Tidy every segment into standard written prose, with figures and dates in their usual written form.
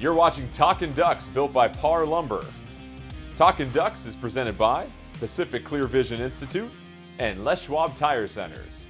You're watching Talkin Ducks, built by Parr Lumber. Talkin Ducks is presented by Pacific Clear Vision Institute and Les Schwab Tire Centers.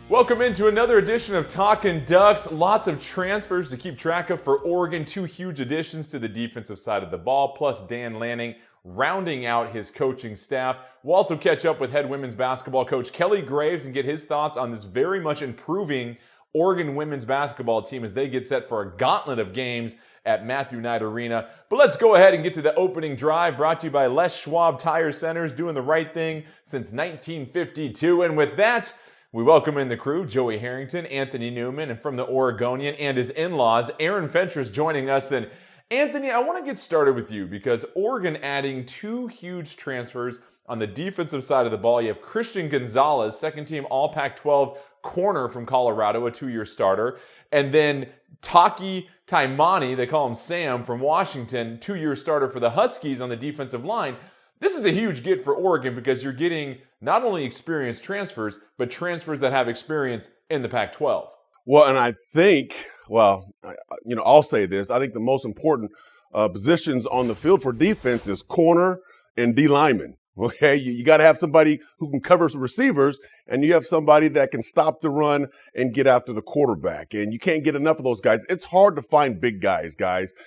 Welcome into another edition of Talkin Ducks. Lots of transfers to keep track of for Oregon. Two huge additions to the defensive side of the ball, plus Dan Lanning rounding out his coaching staff. We'll also catch up with head women's basketball coach Kelly Graves and get his thoughts on this very much improving Oregon women's basketball team as they get set for a gauntlet of games at Matthew Knight Arena. But let's go ahead and get to the opening drive, brought to you by Les Schwab Tire Centers, doing the right thing since 1952. And with that, we welcome in the crew, Joey Harrington, Anthony Newman, and from the Oregonian and his in-laws, Aaron Fentress joining us. And Anthony, I want to get started with you because Oregon adding two huge transfers on the defensive side of the ball. You have Christian Gonzalez, second-team All-Pac-12 corner from Colorado, a two-year starter. And then Taki Taimani, they call him Sam, from Washington, two-year starter for the Huskies on the defensive line. This is a huge get for Oregon because you're getting not only experienced transfers, but transfers that have experience in the Pac-12. Well, and I think, I'll say this. I think the most important positions on the field for defense is corner and D lineman. Okay, you got to have somebody who can cover some receivers, and you have somebody that can stop the run and get after the quarterback. And you can't get enough of those guys. It's hard to find big guys.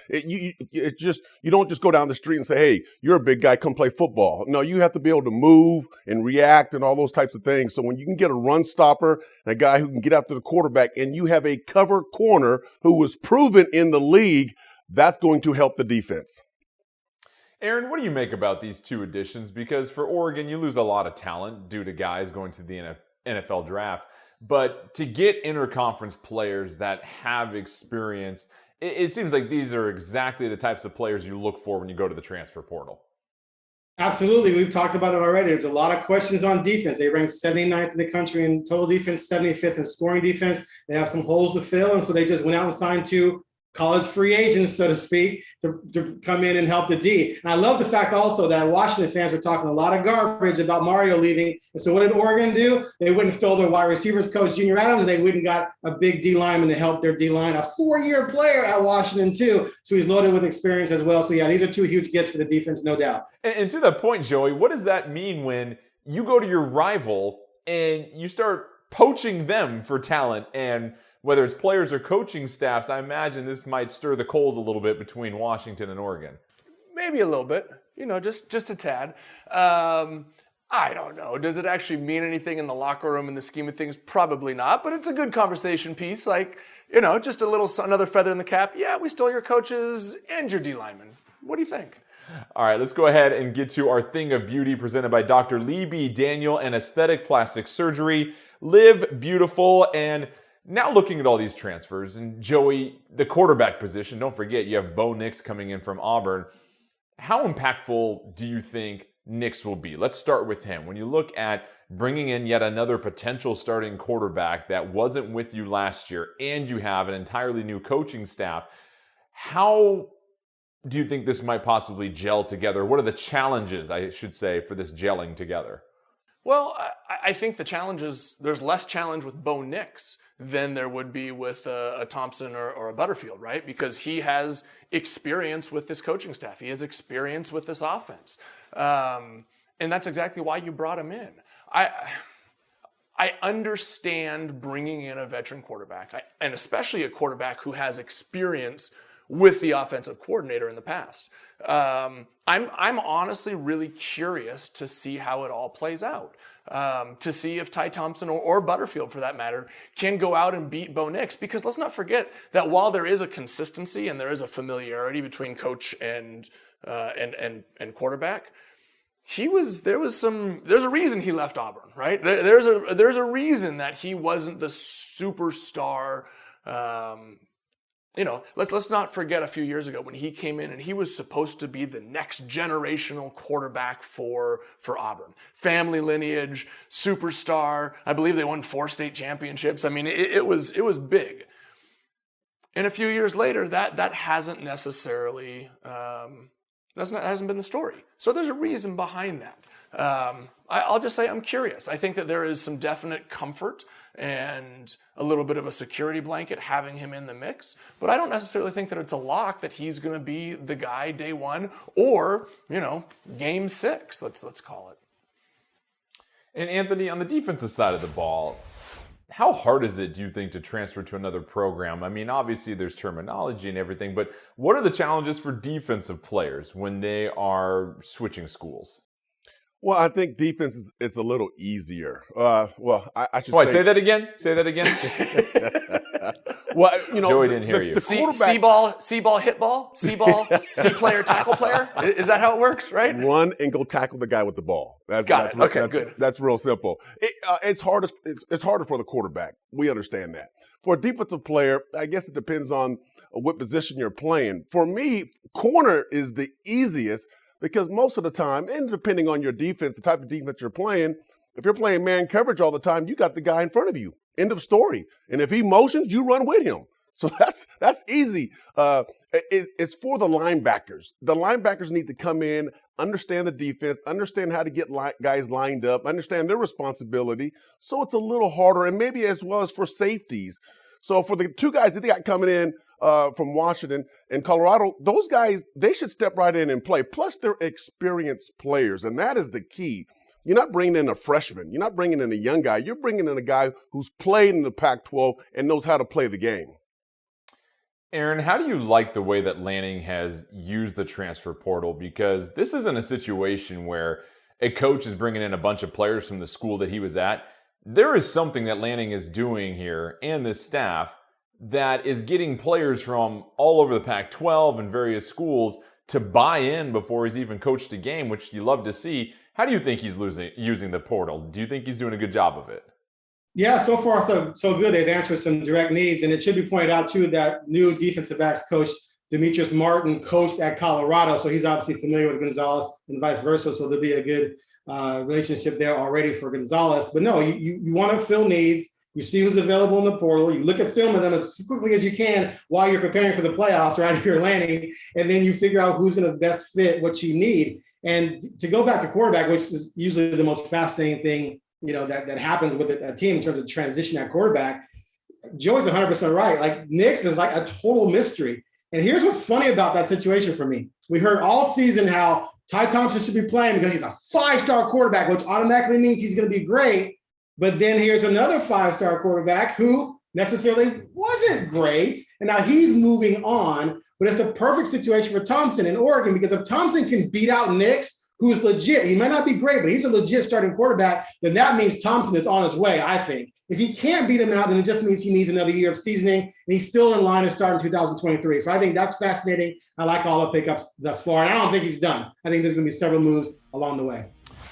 You don't just go down the street and say, "Hey, you're a big guy, come play football." No, you have to be able to move and react and all those types of things. So when you can get a run stopper and a guy who can get after the quarterback, and you have a cover corner who was proven in the league, that's going to help the defense. Aaron, what do you make about these two additions? Because for Oregon, you lose a lot of talent due to guys going to the NFL draft. But to get interconference players that have experience, it seems like these are exactly the types of players you look for when you go to the transfer portal. Absolutely. We've talked about it already. There's a lot of questions on defense. They rank 79th in the country in total defense, 75th in scoring defense. They have some holes to fill, and so they just went out and signed two college free agents, so to speak, to come in and help the D. And I love the fact also that Washington fans were talking a lot of garbage about Mario leaving. And so what did Oregon do? They went and stole their wide receivers coach, Junior Adams, and they went and got a big D lineman to help their D line, a 4-year player at Washington too. So he's loaded with experience as well. So yeah, these are two huge gets for the defense, no doubt. And to that point, Joey, what does that mean when you go to your rival and you start poaching them for talent? And whether it's players or coaching staffs, I imagine this might stir the coals a little bit between Washington and Oregon. Maybe a little bit, just a tad. I don't know. Does it actually mean anything in the locker room in the scheme of things? Probably not, but it's a good conversation piece. Just another feather in the cap. Yeah, we stole your coaches and your D linemen. What do you think? All right, let's go ahead and get to our Thing of Beauty presented by Dr. Lee B. Daniel and Aesthetic Plastic Surgery. Live beautiful. And now looking at all these transfers, and Joey, the quarterback position, don't forget you have Bo Nix coming in from Auburn. How impactful do you think Nix will be? Let's start with him. When you look at bringing in yet another potential starting quarterback that wasn't with you last year, and you have an entirely new coaching staff, how do you think this might possibly gel together? What are the challenges, I should say, for this gelling together? Well, I think the challenge is there's less challenge with Bo Nix than there would be with a Thompson or a Butterfield, right? Because he has experience with this coaching staff. He has experience with this offense. And that's exactly why you brought him in. I understand bringing in a veteran quarterback, and especially a quarterback who has experience with the offensive coordinator in the past. I'm honestly really curious to see how it all plays out. To see if Ty Thompson or Butterfield, for that matter, can go out and beat Bo Nix. Because let's not forget that while there is a consistency and there is a familiarity between coach and quarterback, there's a reason he left Auburn, right? There's a reason that he wasn't the superstar. Let's not forget a few years ago when he came in and he was supposed to be the next generational quarterback for Auburn. Family lineage, superstar. I believe they won 4 state championships. I mean, it was big. And a few years later, that hasn't necessarily hasn't been the story. So there's a reason behind that. I'll just say I'm curious. I think that there is some definite comfort and a little bit of a security blanket having him in the mix. But I don't necessarily think that it's a lock that he's going to be the guy day one or, game 6, let's call it. And Anthony, on the defensive side of the ball, how hard is it, do you think, to transfer to another program? I mean, obviously there's terminology and everything, but what are the challenges for defensive players when they are switching schools? Well, I think defense it's a little easier. I should say that again. Say that again. Well, Joey didn't hear you. quarterback, C-ball, hit ball, C-ball, C-player, tackle player. Is that how it works, right? Run and go tackle the guy with the ball. Good. That's real simple. It's harder for the quarterback. We understand that. For a defensive player, I guess it depends on what position you're playing. For me, corner is the easiest because most of the time, and depending on your defense, the type of defense you're playing, if you're playing man coverage all the time, you got the guy in front of you. End of story. And if he motions, you run with him. So that's easy. It's for the linebackers. The linebackers need to come in, understand the defense, understand how to get guys lined up, understand their responsibility. So it's a little harder, and maybe as well as for safeties. So for the two guys that they got coming in from Washington and Colorado, those guys, they should step right in and play. Plus, they're experienced players, and that is the key. You're not bringing in a freshman. You're not bringing in a young guy. You're bringing in a guy who's played in the Pac-12 and knows how to play the game. Aaron, how do you like the way that Lanning has used the transfer portal? Because this isn't a situation where a coach is bringing in a bunch of players from the school that he was at. There is something that Lanning is doing here and this staff that is getting players from all over the Pac-12 and various schools to buy in before he's even coached a game, which you love to see. How do you think he's using the portal? Do you think he's doing a good job of it? Yeah, so far so good. They've answered some direct needs. And it should be pointed out, too, that new defensive backs coach, Demetrius Martin, coached at Colorado. So he's obviously familiar with Gonzalez and vice versa. So there'll be a good relationship there already for Gonzalez. But no, you want to fill needs. You see who's available in the portal. You look at film of them as quickly as you can while you're preparing for the playoffs, right, if you're landing. And then you figure out who's going to best fit what you need. And to go back to quarterback, which is usually the most fascinating thing, that happens with a team in terms of transition at quarterback, Joey's 100% right. Like, Nix is like a total mystery. And here's what's funny about that situation for me. We heard all season how Ty Thompson should be playing because he's a 5-star quarterback, which automatically means he's going to be great. But then here's another 5-star quarterback who necessarily wasn't great. And now he's moving on. But it's the perfect situation for Thompson in Oregon, because if Thompson can beat out Nix, who's legit, he might not be great, but he's a legit starting quarterback, then that means Thompson is on his way, I think. If he can't beat him out, then it just means he needs another year of seasoning, and he's still in line to start in 2023. So I think that's fascinating. I like all the pickups thus far, and I don't think he's done. I think there's going to be several moves along the way.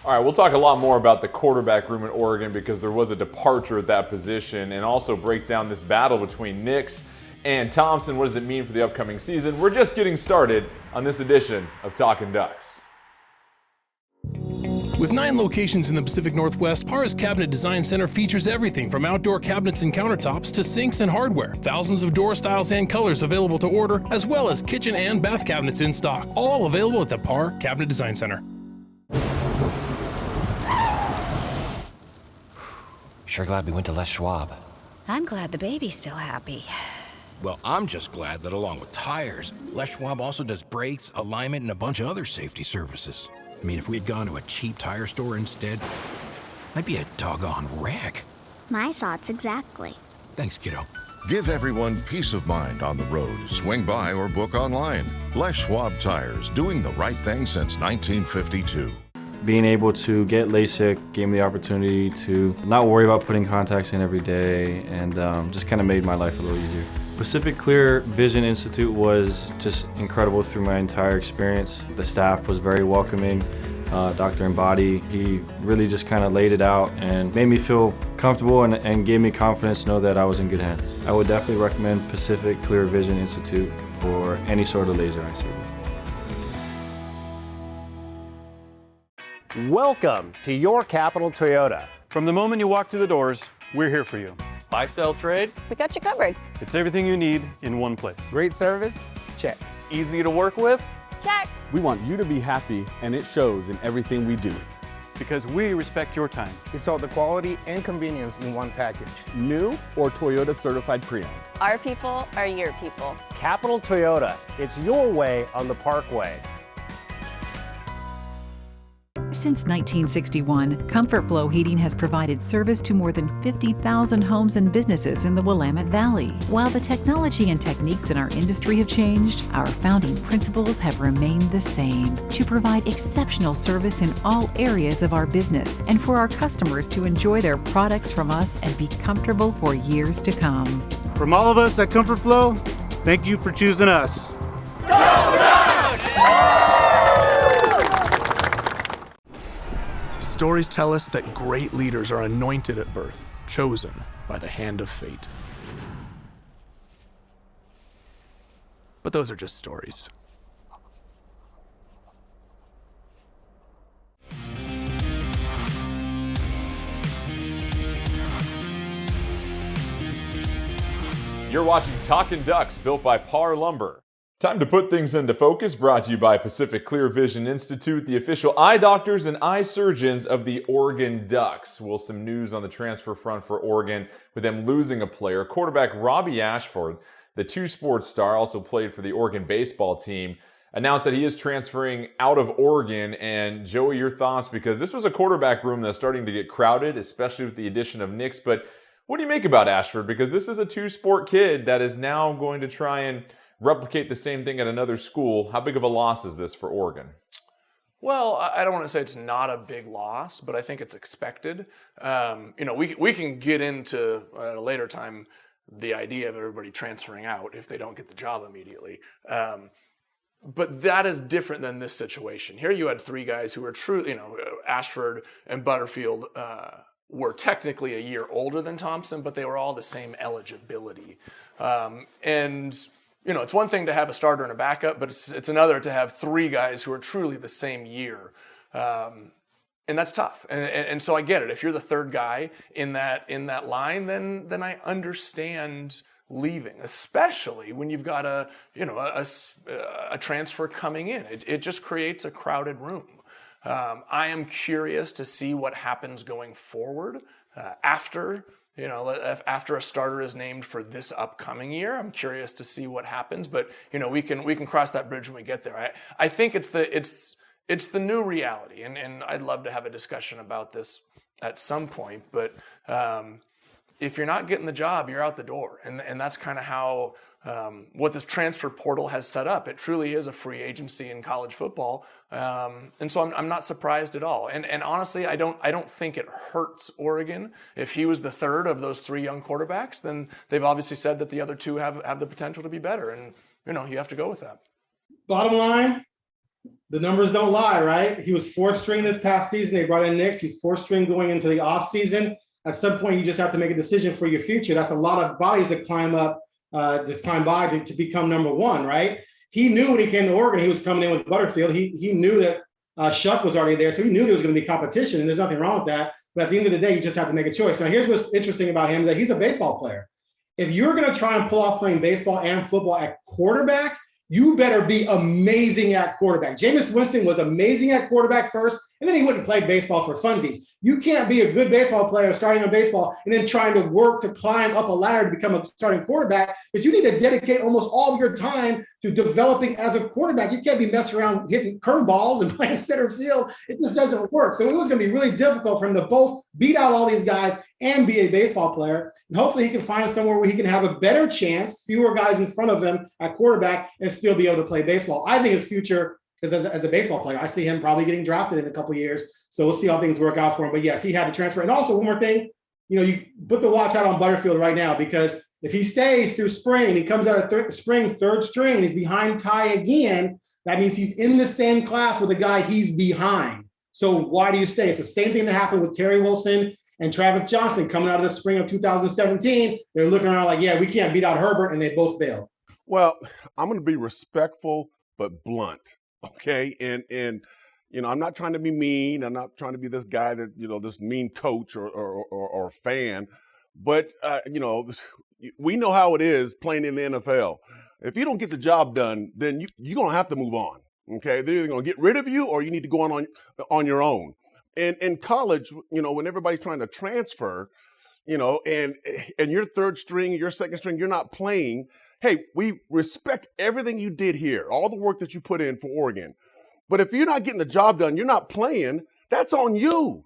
All right, we'll talk a lot more about the quarterback room at Oregon because there was a departure at that position, and also break down this battle between Nix and Thompson. What does it mean for the upcoming season? We're just getting started on this edition of Talkin' Ducks. With 9 locations in the Pacific Northwest, Parr's Cabinet Design Center features everything from outdoor cabinets and countertops to sinks and hardware. Thousands of door styles and colors available to order, as well as kitchen and bath cabinets in stock. All available at the Parr Cabinet Design Center. Sure glad we went to Les Schwab. I'm glad the baby's still happy. Well, I'm just glad that along with tires, Les Schwab also does brakes, alignment, and a bunch of other safety services. I mean, if we had gone to a cheap tire store instead, I'd be a doggone wreck. My thoughts exactly. Thanks, kiddo. Give everyone peace of mind on the road. Swing by or book online. Les Schwab Tires, doing the right thing since 1952. Being able to get LASIK gave me the opportunity to not worry about putting contacts in every day, and just kind of made my life a little easier. Pacific Clear Vision Institute was just incredible through my entire experience. The staff was very welcoming. Dr. Embody, he really just kind of laid it out and made me feel comfortable and gave me confidence to know that I was in good hands. I would definitely recommend Pacific Clear Vision Institute for any sort of laser eye surgery. Welcome to your Capital Toyota. From the moment you walk through the doors, we're here for you. Buy, sell, trade. We got you covered. It's everything you need in one place. Great service? Check. Easy to work with? Check. We want you to be happy, and it shows in everything we do. because we respect your time. It's all the quality and convenience in one package. New or Toyota certified pre-owned. Our people are your people. Capital Toyota. It's your way on the Parkway. Since 1961, Comfort Flow Heating has provided service to more than 50,000 homes and businesses in the Willamette Valley. While the technology and techniques in our industry have changed, our founding principles have remained the same: to provide exceptional service in all areas of our business and for our customers to enjoy their products from us and be comfortable for years to come. From all of us at Comfort Flow, thank you for choosing us. Go Ducks! Stories tell us that great leaders are anointed at birth, chosen by the hand of fate. But those are just stories. You're watching Talkin' Ducks, built by Parr Lumber. Time to put things into focus, brought to you by Pacific Clear Vision Institute, the official eye doctors and eye surgeons of the Oregon Ducks. Well, some news on the transfer front for Oregon, with them losing a player. Quarterback Robbie Ashford, the two-sports star, also played for the Oregon baseball team, announced that he is transferring out of Oregon. And Joey, your thoughts? Because this was a quarterback room that's starting to get crowded, especially with the addition of Nix. But what do you make about Ashford? Because this is a two-sport kid that is now going to try and replicate the same thing at another school. How big of a loss is this for Oregon? Well, I don't want to say it's not a big loss, but I think it's expected. We can get into at a later time the idea of everybody transferring out if they don't get the job immediately. But that is different than this situation. Here you had three guys who were truly, Ashford and Butterfield were technically a year older than Thompson, but they were all the same eligibility. It's one thing to have a starter and a backup, but it's another to have three guys who are truly the same year. And that's tough. And so I get it. If you're the third guy in that line, then I understand leaving, especially when you've got a transfer coming in. It just creates a crowded room. I am curious to see what happens going forward after a starter is named for this upcoming year. I'm curious to see what happens, but we can cross that bridge when we get there. I think it's the new reality, and I'd love to have a discussion about this at some point. But if you're not getting the job, you're out the door, and that's kind of how what this transfer portal has set up. It truly is a free agency in college football, and so I'm not surprised at all. And honestly, I don't think it hurts Oregon. If he was the third of those three young quarterbacks, then they've obviously said that the other two have the potential to be better, and you have to go with that. Bottom line, the numbers don't lie, right? He was fourth string this past season. They brought in Nix. He's fourth string going into the off season. At some point, you just have to make a decision for your future. That's a lot of bodies that climb by to become number one, right? He knew when he came to Oregon, he was coming in with Butterfield. He knew that Shuck was already there, so he knew there was going to be competition, and there's nothing wrong with that. But at the end of the day, you just have to make a choice. Now, here's what's interesting about him, that he's a baseball player. If you're going to try and pull off playing baseball and football at quarterback, you better be amazing at quarterback. Jameis Winston was amazing at quarterback first, and then he wouldn't play baseball for funsies. You can't be a good baseball player starting on baseball and then trying to work to climb up a ladder to become a starting quarterback, because you need to dedicate almost all of your time to developing as a quarterback. You can't be messing around hitting curveballs and playing center field. It just doesn't work. So it was going to be really difficult for him to both beat out all these guys and be a baseball player. And hopefully he can find somewhere where he can have a better chance, fewer guys in front of him at quarterback, and still be able to play baseball. I think his future, because as a baseball player, I see him probably getting drafted in a couple of years. So we'll see how things work out for him. But yes, he had to transfer. And also one more thing, you put the watch out on Butterfield right now, because if he stays through spring, he comes out of spring third string, and he's behind Ty again, that means he's in the same class with the guy he's behind. So why do you stay? It's the same thing that happened with Terry Wilson and Travis Johnson coming out of the spring of 2017. They're looking around like, yeah, we can't beat out Herbert, and they both bailed. Well, I'm going to be respectful but blunt, okay? And I'm not trying to be mean. I'm not trying to be this guy that, this mean coach or fan. But, we know how it is playing in the NFL. If you don't get the job done, then you're going to have to move on, okay? They're either going to get rid of you, or you need to go on your own. in college, when everybody's trying to transfer, and you're third string, you're second string, you're not playing. Hey, we respect everything you did here, all the work that you put in for Oregon. But if you're not getting the job done, you're not playing, that's on you.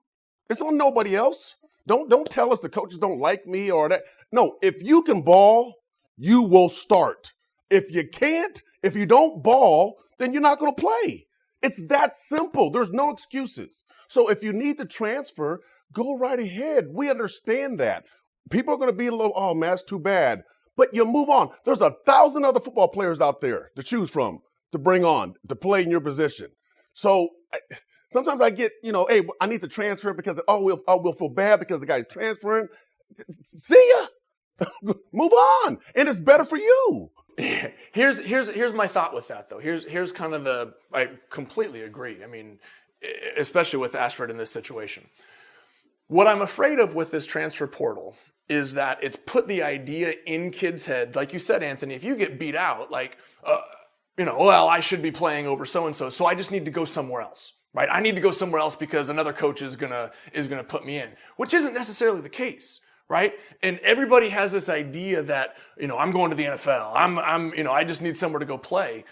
It's on nobody else. Don't tell us the coaches don't like me or that. No, if you can ball, you will start. If you can't, if you don't ball, then you're not going to play. It's that simple. There's no excuses. So if you need to transfer, go right ahead. We understand that. People are going to be a little, oh, man, that's too bad. But you move on. There's 1,000 other football players out there to choose from, to bring on, to play in your position. So sometimes I get, hey, I need to transfer because, we'll feel bad because the guy's transferring. See ya. Move on. And it's better for you. Here's my thought with that, though. Here's kind of I completely agree. I mean, especially with Ashford in this situation. What I'm afraid of with this transfer portal is that it's put the idea in kids' head, like you said, Anthony, if you get beat out, I should be playing over so-and-so, so I just need to go somewhere else, right? I need to go somewhere else because another coach is gonna put me in, which isn't necessarily the case, right? And everybody has this idea that, I'm going to the NFL, I just need somewhere to go play.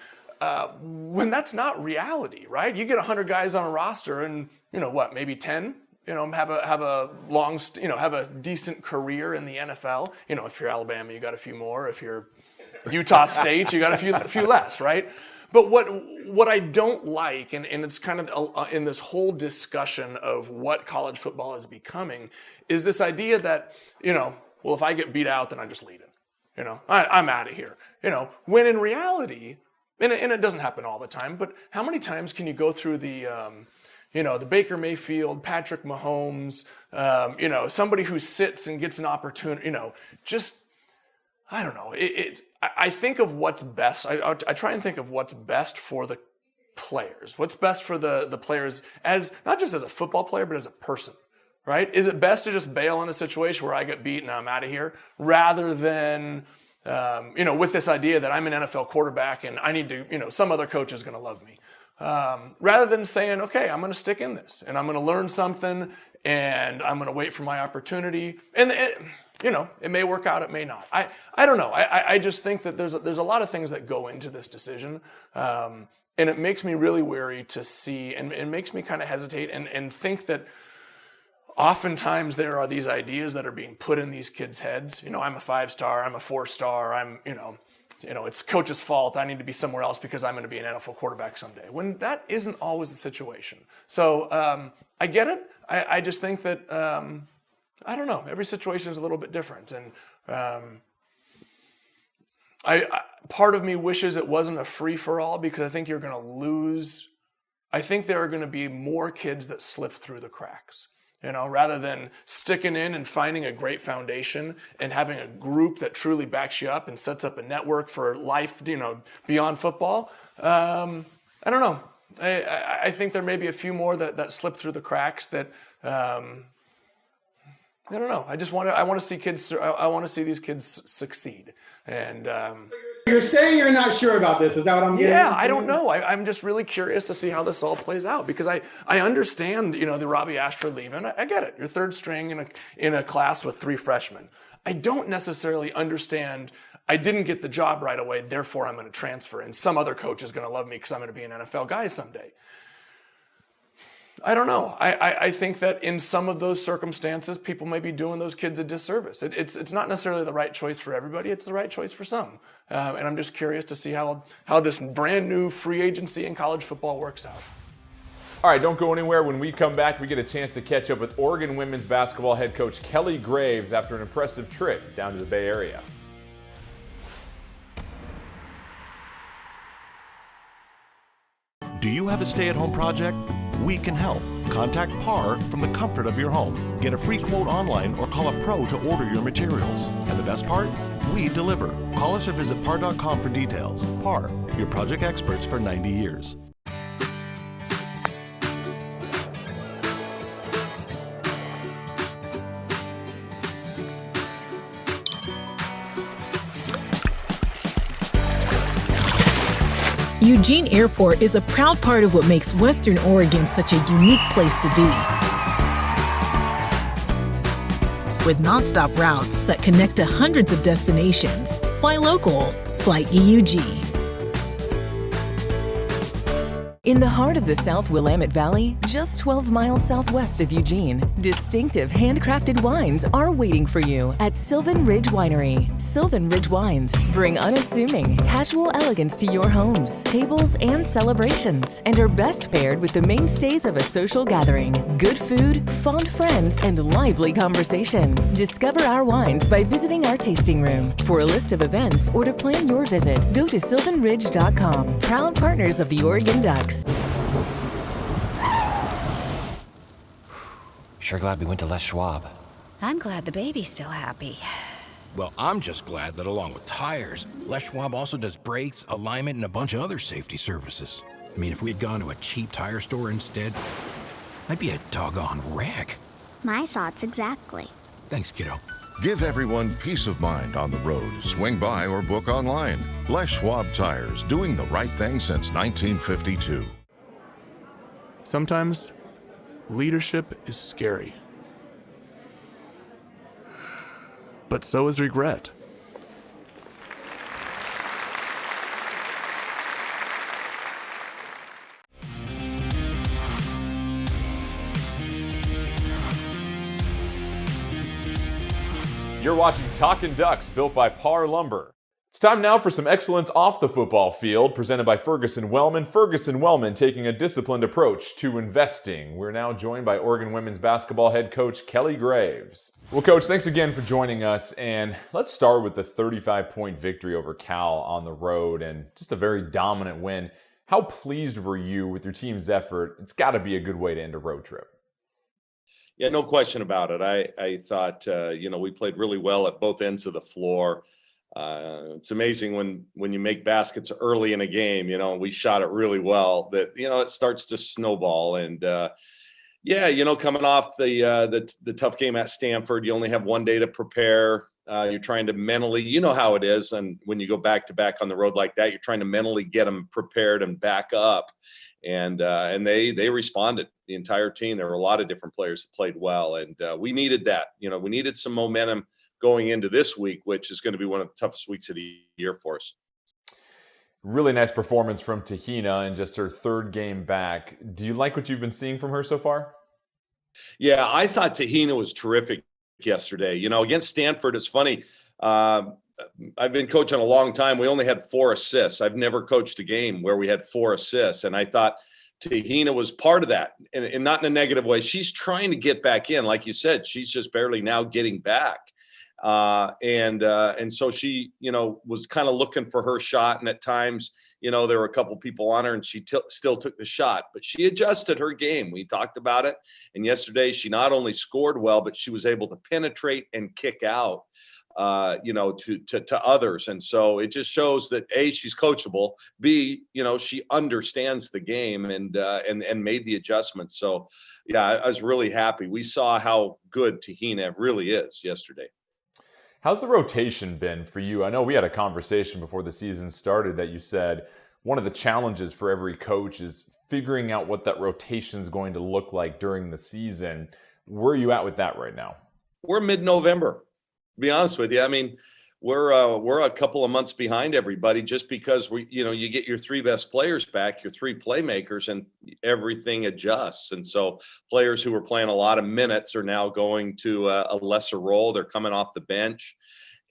When that's not reality, right? You get 100 guys on a roster and, maybe 10? Have a long, have a decent career in the NFL. If you're Alabama, you got a few more. If you're Utah State, you got a few less, right? But what I don't like, and it's kind of in this whole discussion of what college football is becoming, is this idea that, if I get beat out, then I just leave it. I'm out of here. When in reality, and it doesn't happen all the time, but how many times can you go through the Baker Mayfield, Patrick Mahomes, somebody who sits and gets an opportunity, I don't know. I think of what's best. I try and think of what's best for the players. What's best for the players as, not just as a football player, but as a person, right? Is it best to just bail in a situation where I get beat and I'm out of here rather than, with this idea that I'm an NFL quarterback and I need to, some other coach is going to love me. Rather than saying, okay, I'm going to stick in this and I'm going to learn something and I'm going to wait for my opportunity. And it may work out, it may not. I don't know. I just think that there's a lot of things that go into this decision. And it makes me really wary to see, and it makes me kind of hesitate and think that oftentimes there are these ideas that are being put in these kids' heads. I'm a 5-star, I'm a 4-star, I'm, it's coach's fault. I need to be somewhere else because I'm going to be an NFL quarterback someday. When that isn't always the situation. So I get it. I just think that, I don't know. Every situation is a little bit different. And part of me wishes it wasn't a free-for-all because I think you're going to lose. I think there are going to be more kids that slip through the cracks. Rather than sticking in and finding a great foundation and having a group that truly backs you up and sets up a network for life, beyond football. I don't know. I think there may be a few more that slip through the cracks that, I don't know. I want to see kids. I want to see these kids succeed. And you're saying you're not sure about this. Is that what I'm getting? Yeah, I don't know. I'm just really curious to see how this all plays out because I understand, the Robbie Ashford leaving. I get it. You're third string in a class with 3 freshmen. I don't necessarily understand. I didn't get the job right away, therefore I'm going to transfer, and some other coach is going to love me because I'm going to be an NFL guy someday. I don't know. I think that in some of those circumstances, people may be doing those kids a disservice. It's not necessarily the right choice for everybody. It's the right choice for some. And I'm just curious to see how this brand new free agency in college football works out. All right, don't go anywhere. When we come back, we get a chance to catch up with Oregon women's basketball head coach Kelly Graves after an impressive trip down to the Bay Area. Do you have a stay-at-home project? We can help. Contact Parr from the comfort of your home. Get a free quote online or call a pro to order your materials. And the best part? We deliver. Call us or visit Parr.com for details. Parr, your project experts for 90 years. Eugene Airport is a proud part of what makes Western Oregon such a unique place to be. With nonstop routes that connect to hundreds of destinations, fly local, fly EUG. In the heart of the South Willamette Valley, just 12 miles southwest of Eugene, distinctive handcrafted wines are waiting for you at Sylvan Ridge Winery. Sylvan Ridge Wines bring unassuming, casual elegance to your homes, tables, and celebrations, and are best paired with the mainstays of a social gathering: good food, fond friends, and lively conversation. Discover our wines by visiting our tasting room. For a list of events or to plan your visit, go to sylvanridge.com. Proud partners of the Oregon Ducks. Sure glad we went to Les Schwab. I'm glad the baby's still happy. Well, I'm just glad that along with tires, Les Schwab also does brakes, alignment, and a bunch of other safety services. I mean, if we had gone to a cheap tire store instead, I'd be a doggone wreck. My thoughts exactly. Thanks, kiddo. Give everyone peace of mind on the road. Swing by or book online. Les Schwab Tires, doing the right thing since 1952. Sometimes leadership is scary. But so is regret. You're watching Talkin Ducks, built by Parr Lumber. It's time now for some excellence off the football field, presented by Ferguson Wellman. Ferguson Wellman taking a disciplined approach to investing. We're now joined by Oregon women's basketball head coach Kelly Graves. Well, Coach, thanks again for joining us. And let's start with the 35-point victory over Cal on the road, and just a very dominant win. How pleased were you with your team's effort? It's got to be a good way to end a road trip. Yeah, no question about it. I thought, we played really well at both ends of the floor. It's amazing when you make baskets early in a game, we shot it really well, that, it starts to snowball. And, coming off the tough game at Stanford, you only have one day to prepare. You're trying to mentally, you know how it is. And when you go back to back on the road like that, you're trying to mentally get them prepared and back up. And they responded, the entire team. There were a lot of different players that played well, and we needed that. We needed some momentum going into this week, which is going to be one of the toughest weeks of the year for us. Really nice performance from Tahina in just her third game back. Do you like what you've been seeing from her so far? Yeah, I thought Tahina was terrific yesterday. Against Stanford, it's funny. I've been coaching a long time. We only had 4 assists. I've never coached a game where we had 4 assists. And I thought Tahina was part of that, and not in a negative way. She's trying to get back in. Like you said, she's just barely now getting back. And so she, was kind of looking for her shot. And at times, there were a couple people on her, and she still took the shot, but she adjusted her game. We talked about it. And yesterday she not only scored well, but she was able to penetrate and kick out, to others. And so it just shows that A, she's coachable, B, she understands the game and made the adjustments. So yeah, I was really happy. We saw how good Tahina really is yesterday. How's the rotation been for you? I know we had a conversation before the season started that you said one of the challenges for every coach is figuring out what that rotation is going to look like during the season. Where are you at with that right now? We're mid-November, to be honest with you. I mean, we're a couple of months behind everybody just because you get your 3 best players back, your 3 playmakers, and everything adjusts. And so players who were playing a lot of minutes are now going to a lesser role. They're coming off the bench,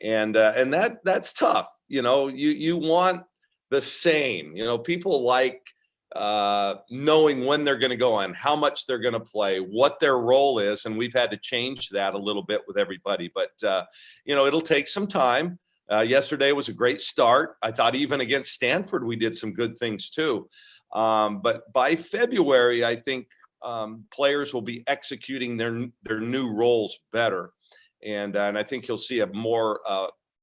and that's tough. You want the same. People like knowing when they're going to go on, how much they're going to play, what their role is. And we've had to change that a little bit with everybody, but it'll take some time. Yesterday was a great start. I thought even against Stanford, we did some good things too. But by February, I think players will be executing their new roles better. And I think you'll see a more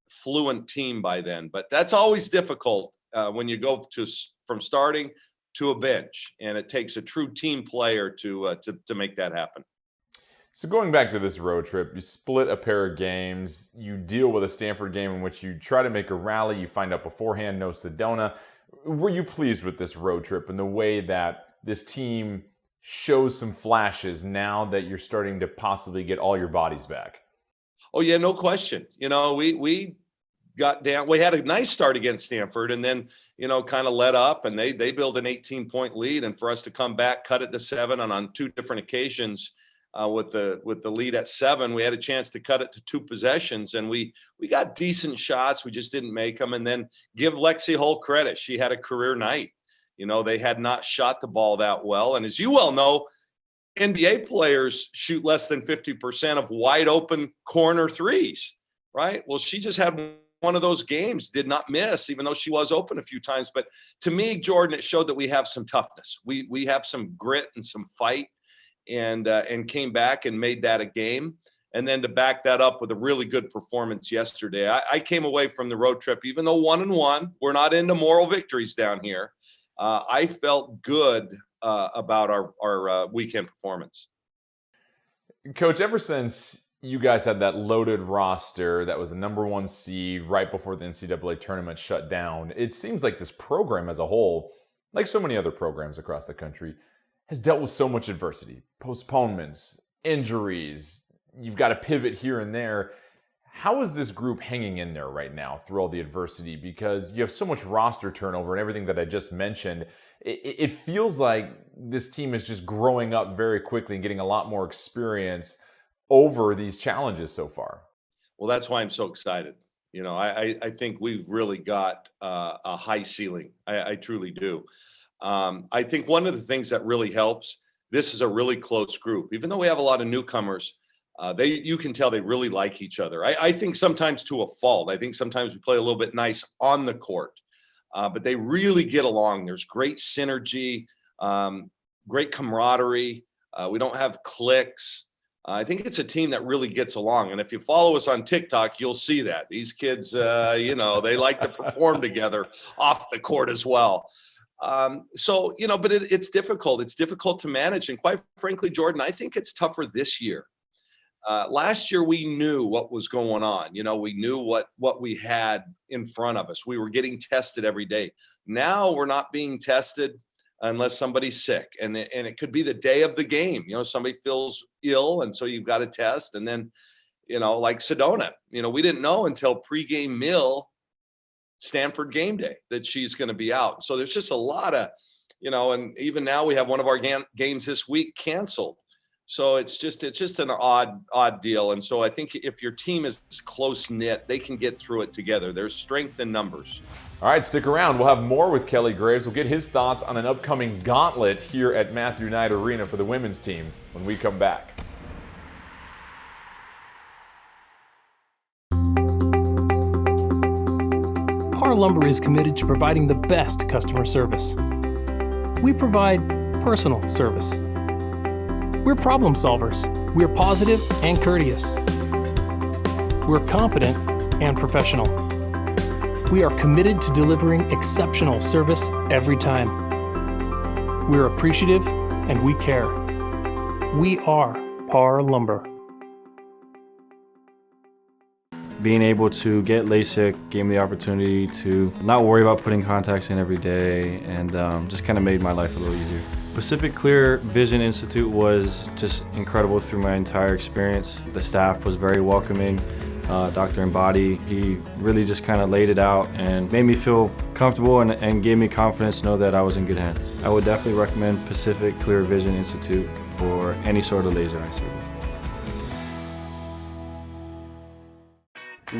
fluent team by then, but that's always difficult when you go from starting to a bench, and it takes a true team player to make that happen. So going back to this road trip, you split a pair of games, you deal with a Stanford game in which you try to make a rally, you find out beforehand, no Sedona. were you pleased with this road trip and the way that this team shows some flashes now that you're starting to possibly get all your bodies back? Oh yeah, no question. We got down. We had a nice start against Stanford, and then kind of let up, and they built an 18-point lead, and for us to come back, cut it to 7, and on 2 different occasions with the lead at 7, we had a chance to cut it to 2 possessions, and we got decent shots. We just didn't make them. And then give Lexi Hull credit; she had a career night. They had not shot the ball that well, and as you well know, NBA players shoot less than 50% of wide open corner threes, right? Well, she just had one of those games, did not miss, even though she was open a few times. But to me, Jordan, it showed that we have some toughness. We have some grit and some fight, and came back and made that a game. And then to back that up with a really good performance yesterday, I came away from the road trip, even though 1-1, we're not into moral victories down here. I felt good about our weekend performance. Coach, ever since you guys had that loaded roster that was the number 1 seed right before the NCAA tournament shut down, it seems like this program as a whole, like so many other programs across the country, has dealt with so much adversity, postponements, injuries. You've got to pivot here and there. How is this group hanging in there right now through all the adversity? Because you have so much roster turnover and everything that I just mentioned. It feels like this team is just growing up very quickly and getting a lot more experience over these challenges so far. Well, that's why I'm so excited. I think we've really got a high ceiling. I truly do. I think one of the things that really helps, this is a really close group. Even though we have a lot of newcomers, you can tell they really like each other. I think sometimes to a fault. I think sometimes we play a little bit nice on the court, but they really get along. There's great synergy, great camaraderie. We don't have cliques. I think it's a team that really gets along. And if you follow us on TikTok, you'll see that. These kids, they like to perform together off the court as well. But it's difficult. It's difficult to manage. And quite frankly, Jordan, I think it's tougher this year. Last year, we knew what was going on. We knew what we had in front of us. We were getting tested every day. Now we're not being tested unless somebody's sick. And it could be the day of the game. Somebody feels ill, and so you've got to test. And then, like Sedona, we didn't know until pregame meal, Stanford game day, that she's going to be out. So there's just a lot of, and even now we have one of our games this week canceled. So it's just an odd deal. And so I think if your team is close knit, they can get through it together. There's strength in numbers. All right, stick around. We'll have more with Kelly Graves. We'll get his thoughts on an upcoming gauntlet here at Matthew Knight Arena for the women's team when we come back. Parr Lumber is committed to providing the best customer service. We provide personal service. We're problem solvers. We're positive and courteous. We're competent and professional. We are committed to delivering exceptional service every time. We're appreciative and we care. We are Parr Lumber. Being able to get LASIK gave me the opportunity to not worry about putting contacts in every day, and just kind of made my life a little easier. Pacific Clear Vision Institute was just incredible through my entire experience. The staff was very welcoming. Dr. Embody, he really just kind of laid it out and made me feel comfortable and gave me confidence to know that I was in good hands. I would definitely recommend Pacific Clear Vision Institute for any sort of laser eye surgery.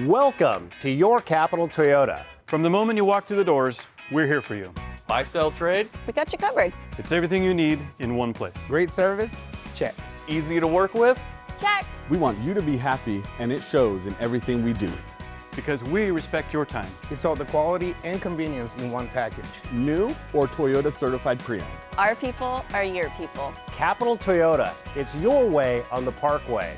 Welcome to your Capital Toyota. From the moment you walk through the doors, we're here for you. Buy, sell, trade. We got you covered. It's everything you need in one place. Great service? Check. Easy to work with? Check. We want you to be happy, and it shows in everything we do. Because we respect your time. It's all the quality and convenience in one package. New or Toyota certified pre-owned. Our people are your people. Capital Toyota. It's your way on the Parkway.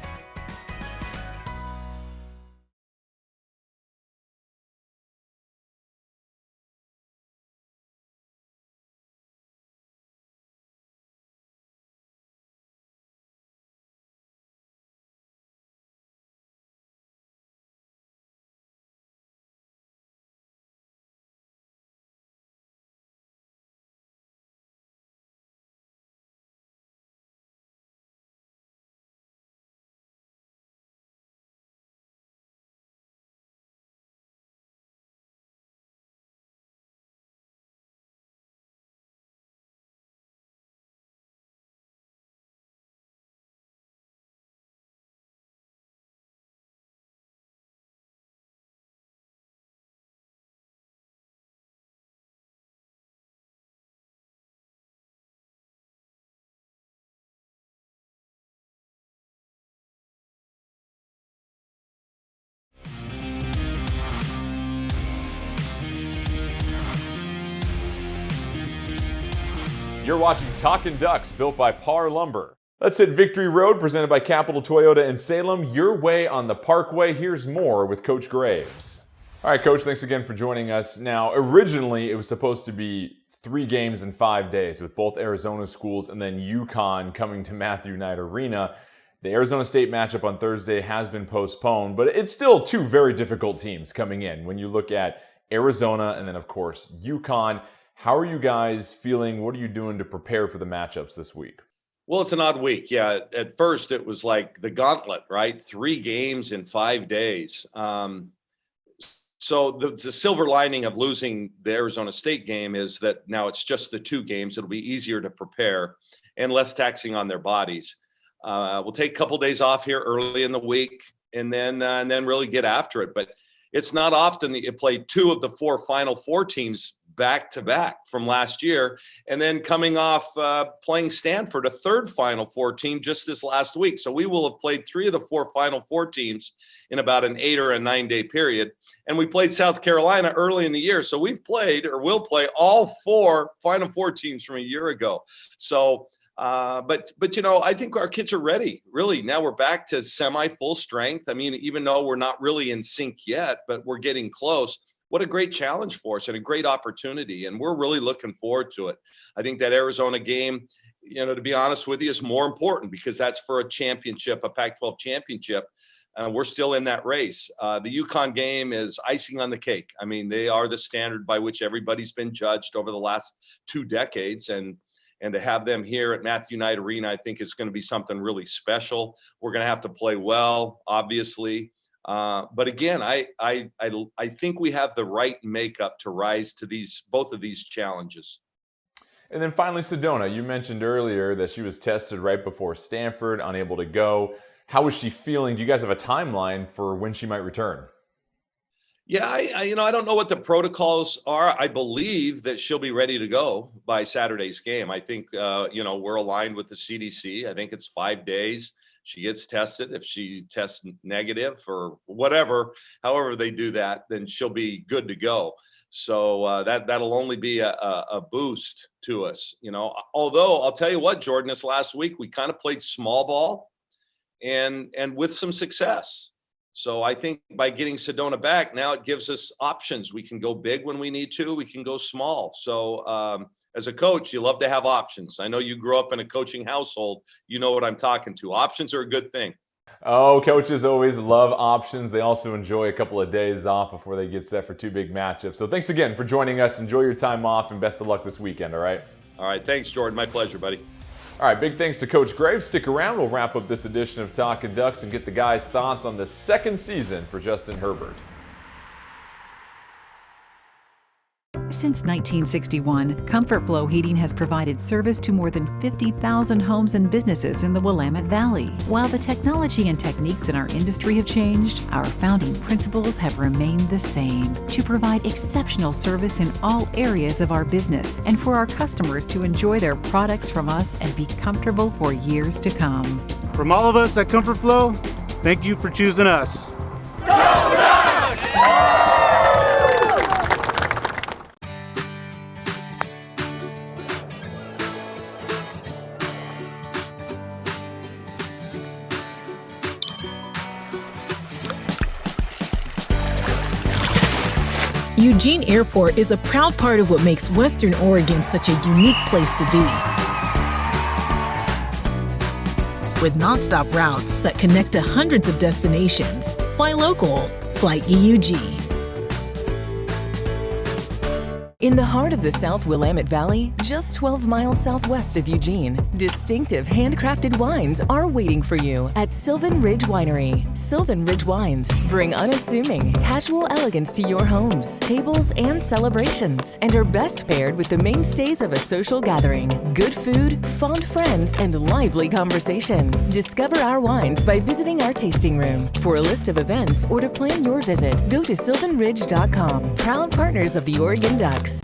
You're watching Talkin Ducks, built by Parr Lumber. Let's hit Victory Road, presented by Capital Toyota in Salem. Your way on the Parkway. Here's more with Coach Graves. All right, Coach, thanks again for joining us. Now, originally, it was supposed to be 3 games in 5 days with both Arizona schools and then UConn coming to Matthew Knight Arena. The Arizona State matchup on Thursday has been postponed, but it's still 2 very difficult teams coming in when you look at Arizona and then, of course, UConn. How are you guys feeling? What are you doing to prepare for the matchups this week? Well, it's an odd week. Yeah, at first it was like the gauntlet, right? 3 games in 5 days. So the silver lining of losing the Arizona State game is that now it's just the 2 games. It'll be easier to prepare and less taxing on their bodies. We'll take a couple days off here early in the week and then really get after it. But it's not often that you play 2 of the 4 Final Four teams back to back from last year, and then coming off playing Stanford, a 3rd Final Four team just this last week. So we will have played 3 of the 4 Final Four teams in about an 8 or a 9 day period. And we played South Carolina early in the year. So we've played or will play all 4 Final Four teams from a year ago. So, but you know, I think our kids are ready. Really, now we're back to semi full strength. I mean, even though we're not really in sync yet, but we're getting close. What a great challenge for us and a great opportunity. And we're really looking forward to it. I think that Arizona game, you know, to be honest with you, is more important because that's for a championship, a Pac-12 championship. We're still in that race. The UConn game is icing on the cake. I mean, they are the standard by which everybody's been judged over the last 2 decades. And to have them here at Matthew Knight Arena, I think is going to be something really special. We're going to have to play well, obviously. But again, I think we have the right makeup to rise to both of these challenges. And then finally, Sedona, you mentioned earlier that she was tested right before Stanford, unable to go. How is she feeling? Do you guys have a timeline for when she might return? Yeah, I don't know what the protocols are. I believe that she'll be ready to go by Saturday's game. I think, we're aligned with the CDC. I think it's 5 days. She gets tested. If she tests negative or whatever, however they do that, then she'll be good to go. So that'll only be a boost to us, you know. Although I'll tell you what, Jordan, this last week we kind of played small ball and with some success. So I think by getting Sedona back, now it gives us options. We can go big when we need to. We can go small. So as a coach, you love to have options. I know you grew up in a coaching household. You know what I'm talking to. Options are a good thing. Oh, coaches always love options. They also enjoy a couple of days off before they get set for 2 big matchups. So thanks again for joining us. Enjoy your time off and best of luck this weekend, all right? All right. Thanks, Jordan. My pleasure, buddy. All right, big thanks to Coach Graves. Stick around. We'll wrap up this edition of Talkin Ducks and get the guys' thoughts on the 2nd season for Justin Herbert. Since 1961, Comfort Flow Heating has provided service to more than 50,000 homes and businesses in the Willamette Valley. While the technology and techniques in our industry have changed, our founding principles have remained the same: to provide exceptional service in all areas of our business and for our customers to enjoy their products from us and be comfortable for years to come. From all of us at Comfort Flow, thank you for choosing us. Go Ducks! Eugene Airport is a proud part of what makes Western Oregon such a unique place to be. With nonstop routes that connect to hundreds of destinations, fly local, fly EUG. In the heart of the South Willamette Valley, just 12 miles southwest of Eugene, distinctive handcrafted wines are waiting for you at Sylvan Ridge Winery. Sylvan Ridge Wines bring unassuming, casual elegance to your homes, tables, and celebrations, and are best paired with the mainstays of a social gathering: good food, fond friends, and lively conversation. Discover our wines by visiting our tasting room. For a list of events or to plan your visit, go to sylvanridge.com. Proud partners of the Oregon Ducks.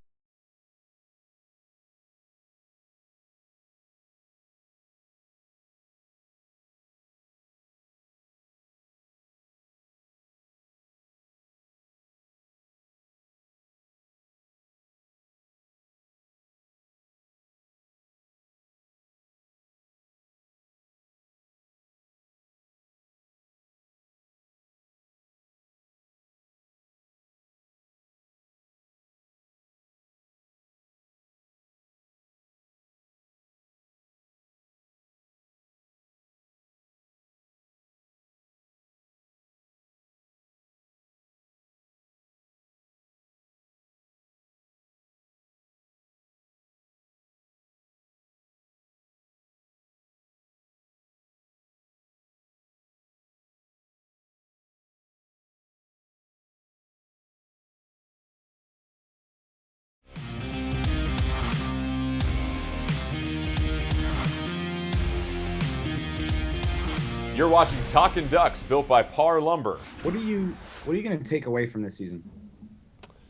You're watching Talkin Ducks, built by Parr Lumber. What are you going to take away from this season?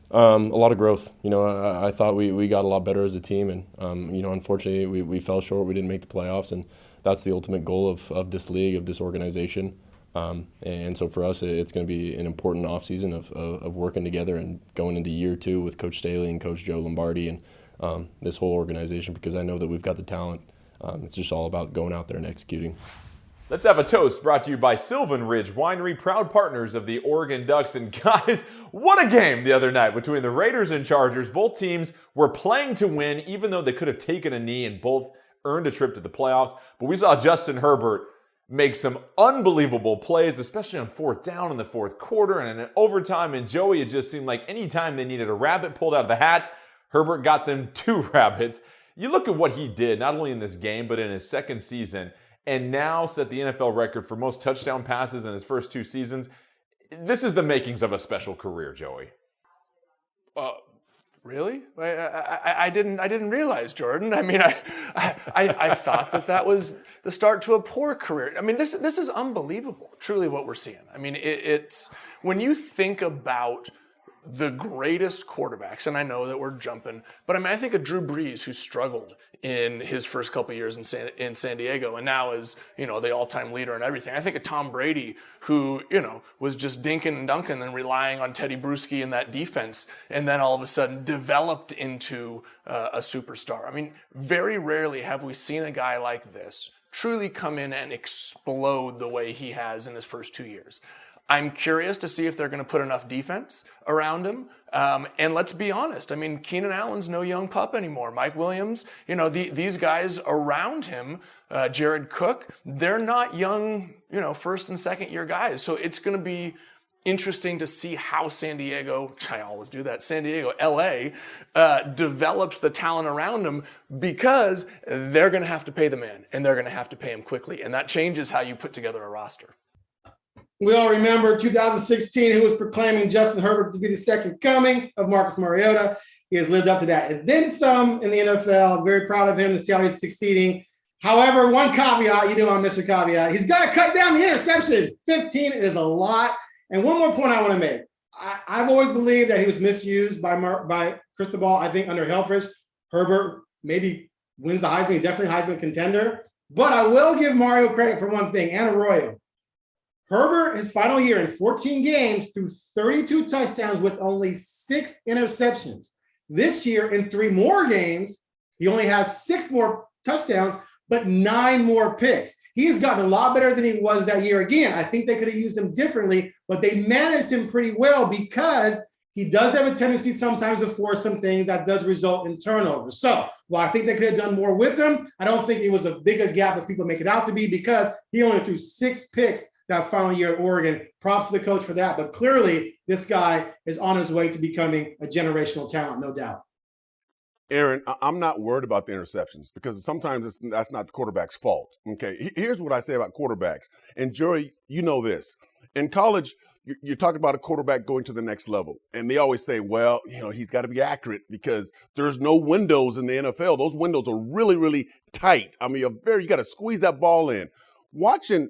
A lot of growth. I thought we got a lot better as a team, and unfortunately we fell short. We didn't make the playoffs, and that's the ultimate goal of this league, of this organization. And so for us, it's going to be an important offseason of working together and going into year 2 with Coach Staley and Coach Joe Lombardi and this whole organization, because I know that we've got the talent. It's just all about going out there and executing. Let's have a toast brought to you by Sylvan Ridge Winery, proud partners of the Oregon Ducks. And guys, what a game the other night between the Raiders and Chargers. Both teams were playing to win, even though they could have taken a knee and both earned a trip to the playoffs. But we saw Justin Herbert make some unbelievable plays, especially on 4th down in the 4th quarter and in overtime. And Joey, it just seemed like anytime they needed a rabbit pulled out of the hat, Herbert got them 2 rabbits. You look at what he did, not only in this game, but in his second season, and now set the NFL record for most touchdown passes in his first 2 seasons. This is the makings of a special career, Joey. Really? I didn't realize, Jordan. I mean, I thought that was the start to a poor career. I mean, this is unbelievable, truly, what we're seeing. I mean, it's when you think about the greatest quarterbacks, and I know that we're jumping, but I mean, I think of Drew Brees, who struggled in his first couple years in San Diego, and now is, the all-time leader and everything. I think of Tom Brady, who, was just dinking and dunking and relying on Teddy Bruschi and that defense, and then all of a sudden developed into a superstar. I mean, very rarely have we seen a guy like this truly come in and explode the way he has in his first 2 years. I'm curious to see if they're going to put enough defense around him. And let's be honest. I mean, Keenan Allen's no young pup anymore. Mike Williams, these guys around him, Jared Cook, they're not young, first and second year guys. So it's going to be interesting to see how San Diego, LA, develops the talent around him, because they're going to have to pay the man, and they're going to have to pay him quickly. And that changes how you put together a roster. We all remember 2016, who was proclaiming Justin Herbert to be the second coming of Marcus Mariota. He has lived up to that. And then some in the NFL. Very proud of him to see how he's succeeding. However, one caveat, I'm Mr. Caveat. He's got to cut down the interceptions. 15 is a lot. And one more point I want to make. I've always believed that he was misused by Cristobal. I think under Helfrich, Herbert maybe wins the Heisman. He's definitely a Heisman contender. But I will give Mario credit for one thing, and Arroyo. Herbert, his final year in 14 games, threw 32 touchdowns with only 6 interceptions. This year, in 3 more games, he only has 6 more touchdowns, but 9 more picks. He has gotten a lot better than he was that year. Again, I think they could have used him differently, but they managed him pretty well, because he does have a tendency sometimes to force some things that does result in turnovers. So, while I think they could have done more with him, I don't think it was a bigger gap as people make it out to be, because he only threw 6 picks that final year at Oregon. Props to the coach for that. But clearly, this guy is on his way to becoming a generational talent, no doubt. Aaron, I'm not worried about the interceptions, because sometimes that's not the quarterback's fault. Okay, here's what I say about quarterbacks. And Joey, you know this. In college, you're talking about a quarterback going to the next level. And they always say, well, he's got to be accurate, because there's no windows in the NFL. Those windows are really, really tight. I mean, you got to squeeze that ball in. Watching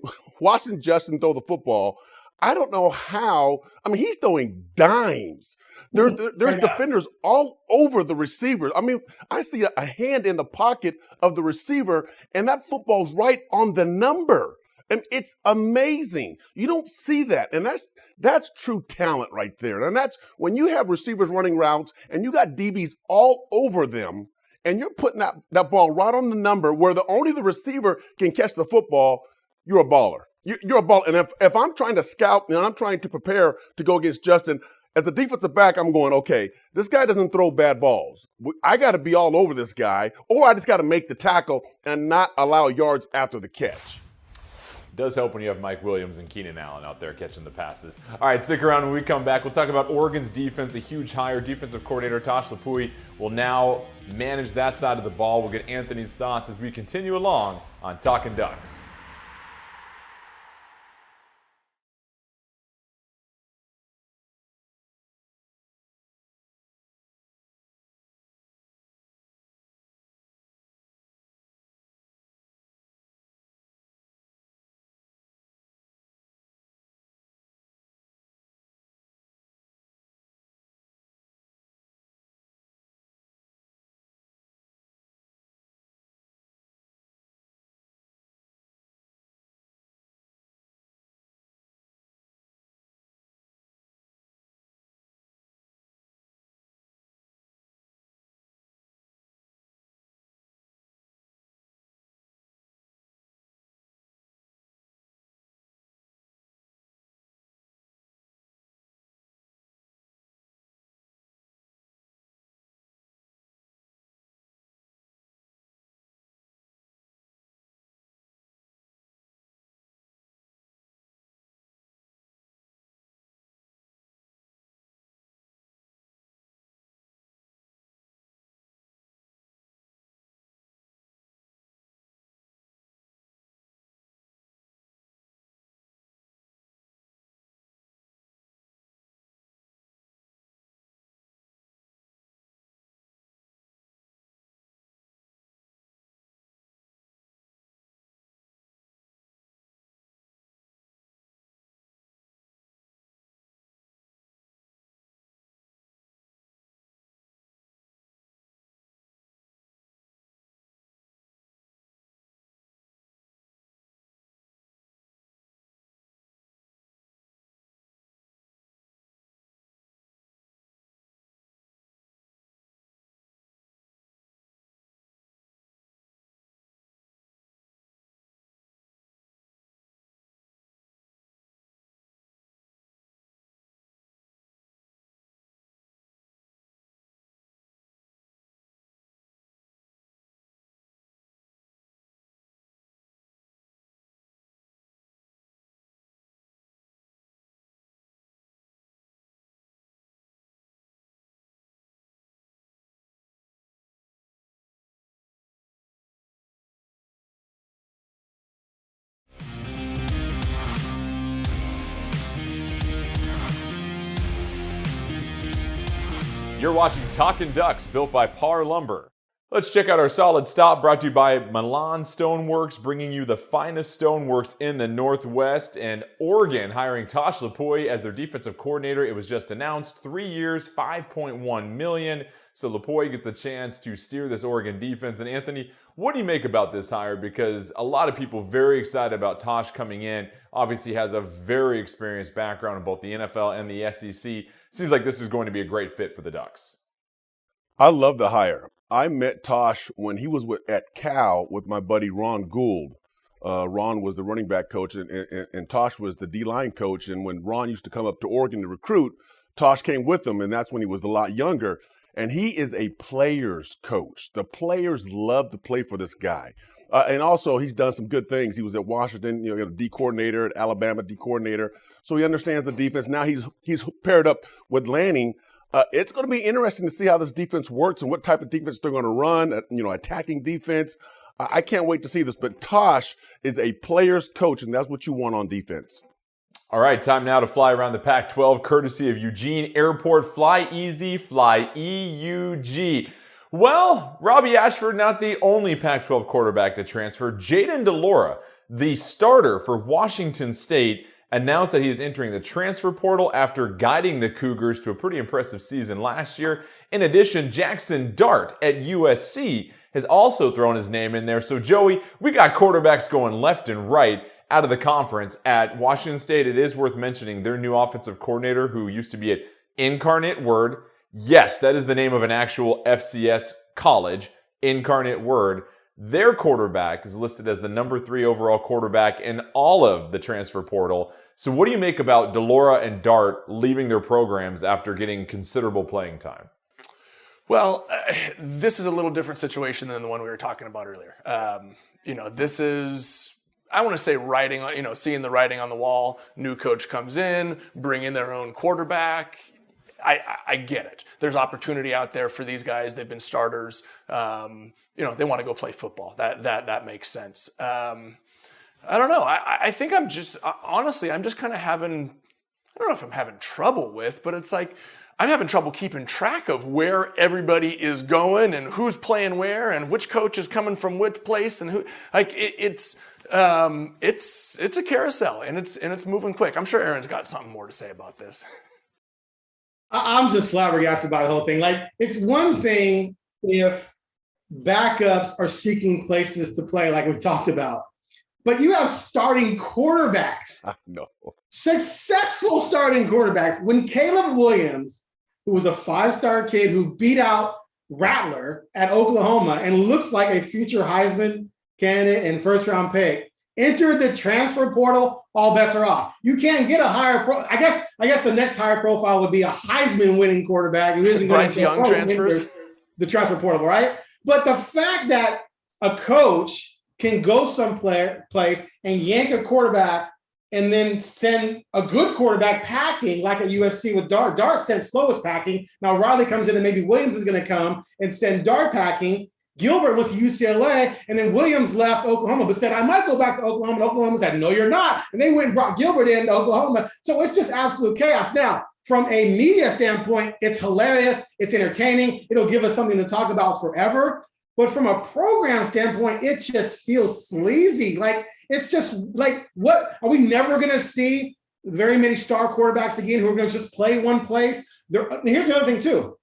Justin throw the football, I don't know how. I mean, he's throwing dimes. There's defenders all over the receivers. I mean, I see a hand in the pocket of the receiver, and that football's right on the number. And it's amazing. You don't see that. And that's true talent right there. And that's when you have receivers running routes and you got DBs all over them, and you're putting that ball right on the number where only the receiver can catch the football, you're a baller. You're a baller. And if I'm trying to scout and I'm trying to prepare to go against Justin, as a defensive back, I'm going, okay, this guy doesn't throw bad balls. I got to be all over this guy, or I just got to make the tackle and not allow yards after the catch. It does help when you have Mike Williams and Keenan Allen out there catching the passes. All right, stick around when we come back. We'll talk about Oregon's defense. A huge hire. Defensive coordinator Tosh Lupoi will now manage that side of the ball. We'll get Anthony's thoughts as we continue along on Talkin Ducks. You're watching Talkin' Ducks, built by Parr Lumber. Let's check out our solid stop, brought to you by Milan Stoneworks, bringing you the finest stoneworks in the Northwest, and Oregon hiring Tosh Lupoi as their defensive coordinator. It was just announced, 3 years, $5.1 million. So Lupoi gets a chance to steer this Oregon defense. And Anthony, what do you make about this hire? Because a lot of people very excited about Tosh coming in. Obviously has a very experienced background in both the NFL and the SEC. Seems like this is going to be a great fit for the Ducks. I love the hire. I met Tosh when he was at Cal with my buddy Ron Gould. Ron was the running back coach, and Tosh was the D-line coach. And when Ron used to come up to Oregon to recruit, Tosh came with him, and that's when he was a lot younger. And he is a player's coach. The players love to play for this guy. And also, he's done some good things. He was at Washington, D coordinator, at Alabama D coordinator. So he understands the defense. Now he's paired up with Lanning. It's going to be interesting to see how this defense works and what type of defense they're going to run, attacking defense. I can't wait to see this. But Tosh is a player's coach, and that's what you want on defense. All right, time now to fly around the Pac-12, courtesy of Eugene Airport. Fly easy, fly EUG. Well, Robbie Ashford, not the only Pac-12 quarterback to transfer. Jayden de Laura, the starter for Washington State, announced that he is entering the transfer portal after guiding the Cougars to a pretty impressive season last year. In addition, Jackson Dart at USC has also thrown his name in there. So, Joey, we got quarterbacks going left and right out of the conference. At Washington State, it is worth mentioning their new offensive coordinator, who used to be at Incarnate Word. Yes, that is the name of an actual FCS college, Incarnate Word. Their quarterback is listed as the number 3 overall quarterback in all of the transfer portal. So what do you make about de Laura and Dart leaving their programs after getting considerable playing time? Well, this is a little different situation than the one we were talking about earlier. This is, I want to say, seeing the writing on the wall. New coach comes in, bring in their own quarterback. I get it. There's opportunity out there for these guys. They've been starters. They want to go play football. That makes sense. I don't know. I think I'm just kind of having, I don't know if I'm having trouble with, but it's like I'm having trouble keeping track of where everybody is going and who's playing where and which coach is coming from which place and who. Like it's a carousel and it's moving quick. I'm sure Aaron's got something more to say about this. I'm just flabbergasted by the whole thing. Like, it's one thing if backups are seeking places to play, like we've talked about, but you have starting quarterbacks. I know. Successful starting quarterbacks. When Caleb Williams, who was a 5-star kid who beat out Rattler at Oklahoma and looks like a future Heisman candidate and first-round pick, entered the transfer portal, all bets are off. You can't get a higher I guess the next higher profile would be a Heisman winning quarterback who isn't going Bryce Young transfers the transfer portal, right? But the fact that a coach can go someplace and yank a quarterback and then send a good quarterback packing, like at USC with Dart. Dart sent Slovis packing. Now Riley comes in and maybe Williams is going to come and send Dart packing. Gilbert went to UCLA, and then Williams left Oklahoma, but said, I might go back to Oklahoma. And Oklahoma said, no, you're not. And they went and brought Gilbert in to Oklahoma. So it's just absolute chaos. Now, from a media standpoint, it's hilarious. It's entertaining. It'll give us something to talk about forever. But from a program standpoint, it just feels sleazy. Like, it's just like, what? Are we never going to see very many star quarterbacks again who are going to just play one place? Here's the other thing, too.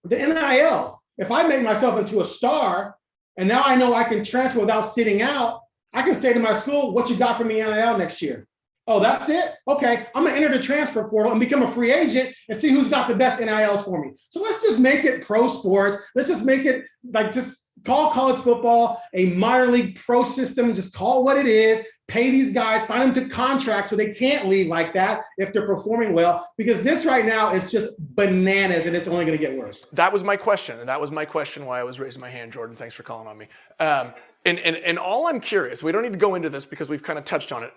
The NILs. If I make myself into a star and now I know I can transfer without sitting out, I can say to my school, what you got for me in NIL next year? Oh, that's it? Okay, I'm going to enter the transfer portal and become a free agent and see who's got the best NILs for me. So let's just make it pro sports. Let's just make it just call college football a minor league pro system. Just call it what it is. Pay these guys, sign them to contracts so they can't leave like that if they're performing well, because this right now is just bananas and it's only going to get worse. That was my question, and that was my question why I was raising my hand, Jordan. Thanks for calling on me. And all I'm curious, we don't need to go into this because we've kind of touched on it.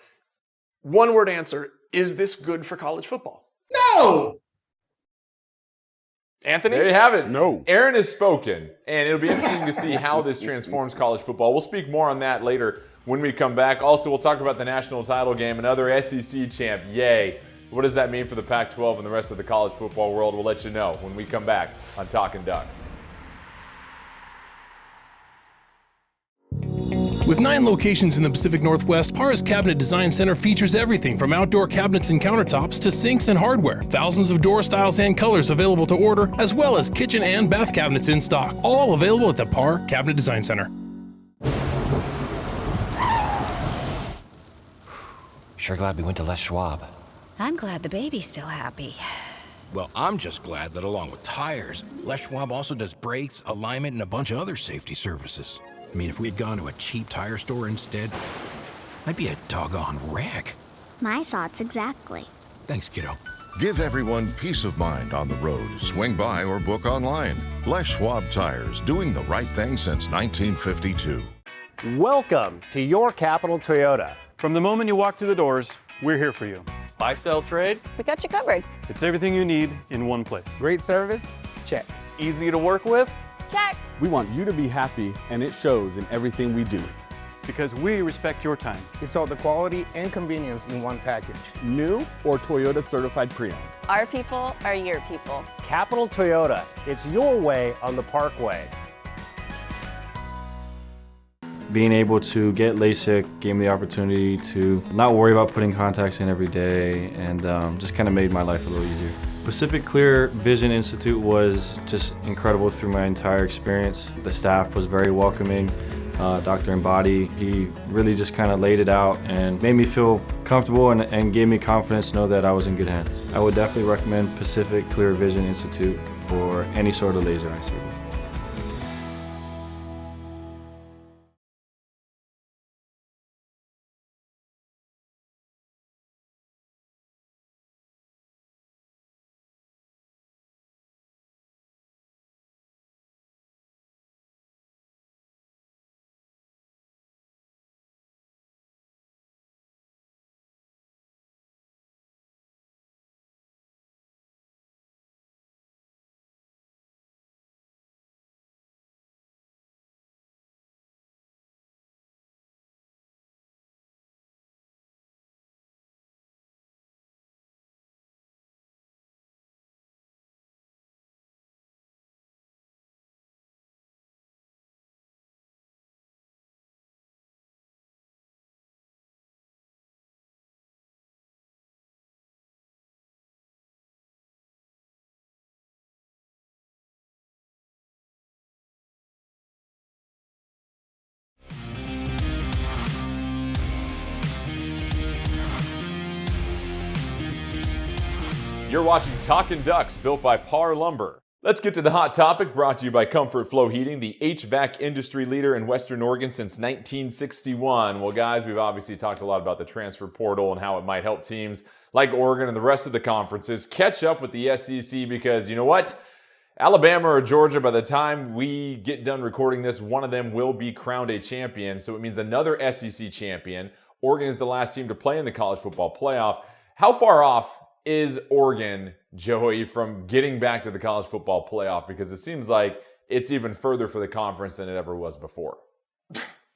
One word answer, is this good for college football? No! Anthony? There you have it. No. Aaron has spoken, and it'll be interesting to see how this transforms college football. We'll speak more on that later when we come back. Also, we'll talk about the national title game, another SEC champ. Yay. What does that mean for the Pac-12 and the rest of the college football world? We'll let you know when we come back on Talkin' Ducks. With 9 locations in the Pacific Northwest, Parr's Cabinet Design Center features everything from outdoor cabinets and countertops to sinks and hardware. Thousands of door styles and colors available to order, as well as kitchen and bath cabinets in stock. All available at the Parr Cabinet Design Center. Sure glad we went to Les Schwab. I'm glad the baby's still happy. Well, I'm just glad that along with tires, Les Schwab also does brakes, alignment, and a bunch of other safety services. I mean, if we had gone to a cheap tire store instead, I'd be a doggone wreck. My thoughts exactly. Thanks, kiddo. Give everyone peace of mind on the road. Swing by or book online. Les Schwab Tires, doing the right thing since 1952. Welcome to your capital Toyota. From the moment you walk through the doors, we're here for you. Buy, sell, trade. We got you covered. It's everything you need in one place. Great service? Check. Easy to work with? Check. We want you to be happy, and it shows in everything we do. Because we respect your time. It's all the quality and convenience in one package. New or Toyota certified pre-owned. Our people are your people. Capital Toyota. It's your way on the Parkway. Being able to get LASIK gave me the opportunity to not worry about putting contacts in every day, and just kind of made my life a little easier. Pacific Clear Vision Institute was just incredible through my entire experience. The staff was very welcoming. Dr. Embody, he really just kind of laid it out and made me feel comfortable and gave me confidence to know that I was in good hands. I would definitely recommend Pacific Clear Vision Institute for any sort of laser eye surgery. You're watching Talkin' Ducks, built by Parr Lumber. Let's get to the hot topic, brought to you by Comfort Flow Heating, the HVAC industry leader in Western Oregon since 1961. Well, guys, we've obviously talked a lot about the transfer portal and how it might help teams like Oregon and the rest of the conferences catch up with the SEC, because you know what? Alabama or Georgia, by the time we get done recording this, one of them will be crowned a champion. So it means another SEC champion. Oregon is the last team to play in the college football playoff. How far off is Oregon, Joey, from getting back to the college football playoff? Because it seems like it's even further for the conference than it ever was before.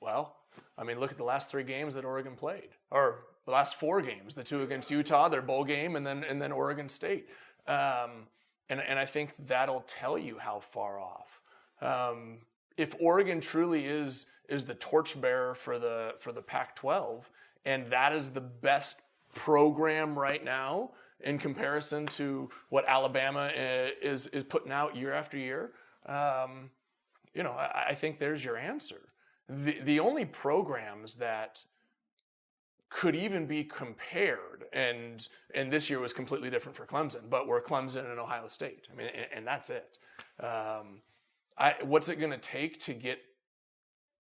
Well, I mean, look at the last 3 games that Oregon played, or the last 4 games, the 2 against Utah, their bowl game, and then Oregon State. And I think that'll tell you how far off. If Oregon truly is the torchbearer for the Pac-12, and that is the best program right now in comparison to what Alabama is putting out year after year, I think there's your answer. The only programs that could even be compared, and this year was completely different for Clemson, but were Clemson and Ohio State. I mean, and that's it. What's it going to take to get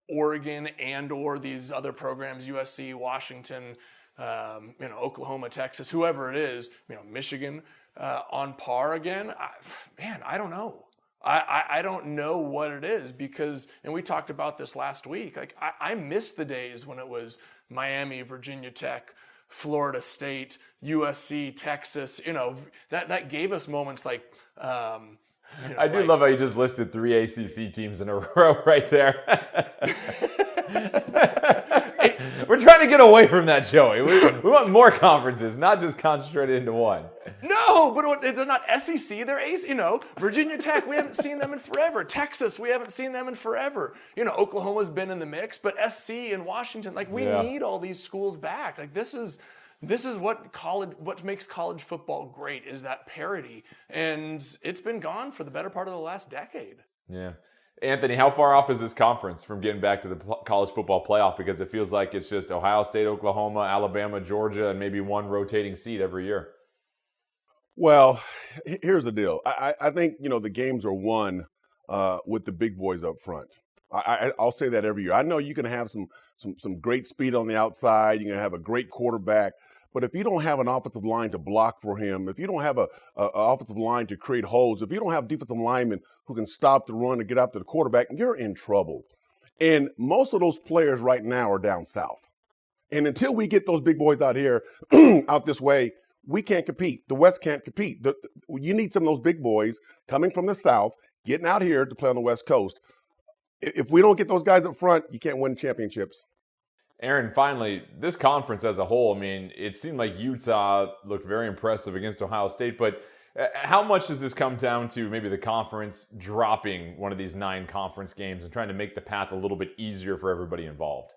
Oregon and or these other programs, USC, Washington, Oklahoma, Texas, whoever it is, Michigan, on par again? I don't know. I don't know what it is, because, and we talked about this last week, like I miss the days when it was Miami, Virginia Tech, Florida State, USC, Texas, that gave us moments like, I do love how you just listed 3 ACC teams in a row right there. We're trying to get away from that, Joey. We want more conferences, not just concentrated into one. No, but they're not SEC. They're Virginia Tech. We haven't seen them in forever. Texas, we haven't seen them in forever. Oklahoma's been in the mix, but SC and Washington, we need all these schools back. This is what makes college football great, is that parity, and it's been gone for the better part of the last decade. Yeah. Anthony, how far off is this conference from getting back to the college football playoff? Because it feels like it's just Ohio State, Oklahoma, Alabama, Georgia, and maybe one rotating seat every year. Well, here's the deal. I think, the games are won with the big boys up front. I'll say that every year. I know you can have some great speed on the outside. You're going to have a great quarterback. But if you don't have an offensive line to block for him, if you don't have a offensive line to create holes, if you don't have defensive linemen who can stop the run and get after the quarterback, you're in trouble. And most of those players right now are down south. And until we get those big boys out here, out this way, we can't compete. The West can't compete. You need some of those big boys coming from the south, getting out here to play on the West Coast. If we don't get those guys up front, you can't win championships. Aaron, finally, this conference as a whole, it seemed like Utah looked very impressive against Ohio State, but how much does this come down to maybe the conference dropping one of these 9 conference games and trying to make the path a little bit easier for everybody involved?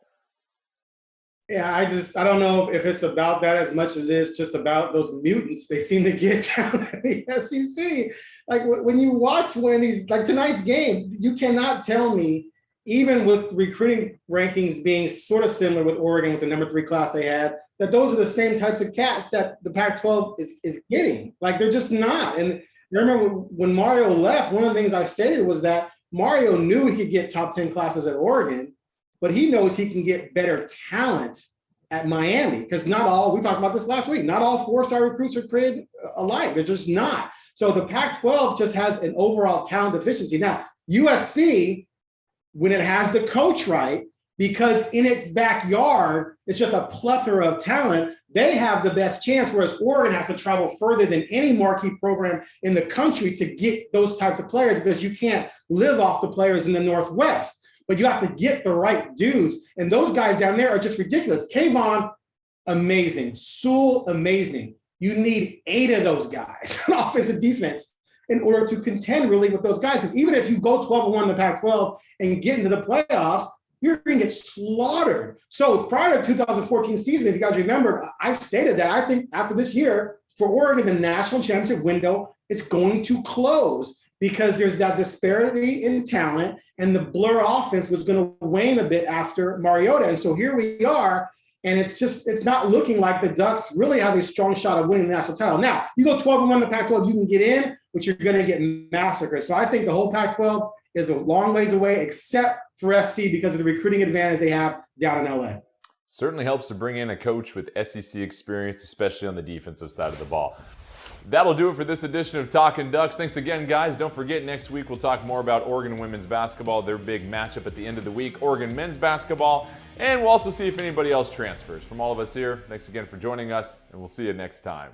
Yeah, I don't know if it's about that as much as it's just about those mutants they seem to get down at the SEC. When you watch one of these, tonight's game, you cannot tell me, even with recruiting rankings being sort of similar with Oregon with the number 3 class they had, that those are the same types of cats that the Pac-12 is getting. They're just not. And I remember when Mario left, one of the things I stated was that Mario knew he could get top 10 classes at Oregon, but he knows he can get better talent at Miami, because we talked about this last week, not all 4-star recruits are created alike. They're just not. So the Pac-12 just has an overall talent deficiency. Now, USC, when it has the coach right, because in its backyard, it's just a plethora of talent, they have the best chance, whereas Oregon has to travel further than any marquee program in the country to get those types of players, because you can't live off the players in the Northwest. But you have to get the right dudes. And those guys down there are just ridiculous. Kayvon, amazing. Sewell, amazing. You need 8 of those guys on offense and defense in order to contend really with those guys. Because even if you go 12-1 in the Pac-12 and get into the playoffs, you're going to get slaughtered. So prior to 2014 season, if you guys remember, I stated that I think after this year, for Oregon, the national championship window is going to close, because there's that disparity in talent, and the blur offense was going to wane a bit after Mariota. And so here we are, and it's not looking like the Ducks really have a strong shot of winning the national title. Now, you go 12-1 in the Pac-12, you can get in, but you're going to get massacred. So I think the whole Pac-12 is a long ways away, except for SC, because of the recruiting advantage they have down in LA. Certainly helps to bring in a coach with SEC experience, especially on the defensive side of the ball. That'll do it for this edition of Talkin' Ducks. Thanks again, guys. Don't forget, next week we'll talk more about Oregon women's basketball, their big matchup at the end of the week, Oregon men's basketball, and we'll also see if anybody else transfers. From all of us here, thanks again for joining us, and we'll see you next time.